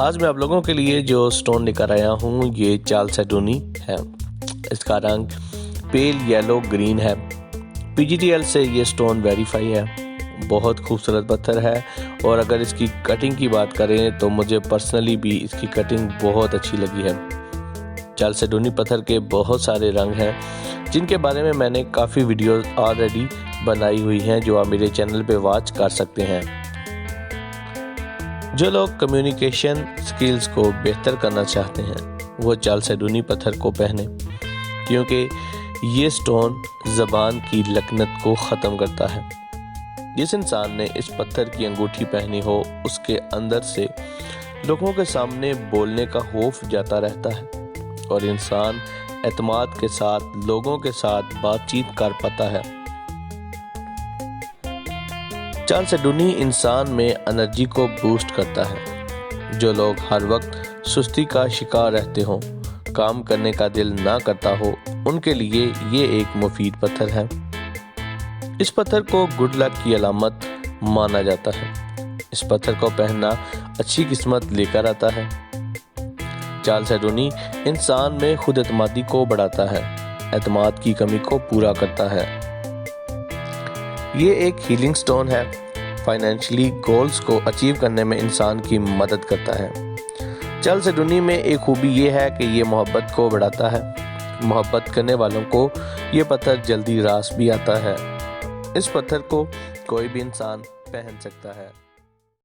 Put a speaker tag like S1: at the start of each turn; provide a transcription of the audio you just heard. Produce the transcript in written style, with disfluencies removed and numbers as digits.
S1: آج میں آپ لوگوں کے لیے جو سٹون لے کر آیا ہوں یہ چالسیڈونی ہے۔ اس کا رنگ پیل یلو گرین ہے۔ PGTL سے یہ سٹون ویریفائی ہے۔ بہت خوبصورت پتھر ہے اور اگر اس کی کٹنگ کی بات کریں تو مجھے پرسنلی بھی اس کی کٹنگ بہت اچھی لگی ہے۔ چالسیڈونی پتھر کے بہت سارے رنگ ہیں جن کے بارے میں نے کافی ویڈیوز آلریڈی بنائی ہوئی ہیں جو آپ میرے چینل پہ واچ کر سکتے ہیں۔ جو لوگ کمیونیکیشن سکلز کو بہتر کرنا چاہتے ہیں وہ چالسیڈونی پتھر کو پہنیں، کیونکہ یہ سٹون زبان کی لکنت کو ختم کرتا ہے۔ جس انسان نے اس پتھر کی انگوٹھی پہنی ہو اس کے اندر سے لوگوں کے سامنے بولنے کا خوف جاتا رہتا ہے اور انسان اعتماد کے ساتھ لوگوں کے ساتھ بات چیت کر پاتا ہے۔ چالسیڈونی انسان میں انرجی کو بوسٹ کرتا ہے۔ جو لوگ ہر وقت سستی کا شکار رہتے ہوں، کام کرنے کا دل نہ کرتا ہو، ان کے لیے یہ ایک مفید پتھر ہے۔ اس پتھر کو گڈ لک کی علامت مانا جاتا ہے۔ اس پتھر کو پہننا اچھی قسمت لے کر آتا ہے۔ چالسیڈونی انسان میں خود اعتمادی کو بڑھاتا ہے، اعتماد کی کمی کو پورا کرتا ہے۔ یہ ایک ہیلنگ سٹون ہے، فائنینشلی گولز کو اچیو کرنے میں انسان کی مدد کرتا ہے۔ چالسیڈونی میں ایک خوبی یہ ہے کہ یہ محبت کو بڑھاتا ہے۔ محبت کرنے والوں کو یہ پتھر جلدی راس بھی آتا ہے۔ اس پتھر کو کوئی بھی انسان پہن سکتا ہے۔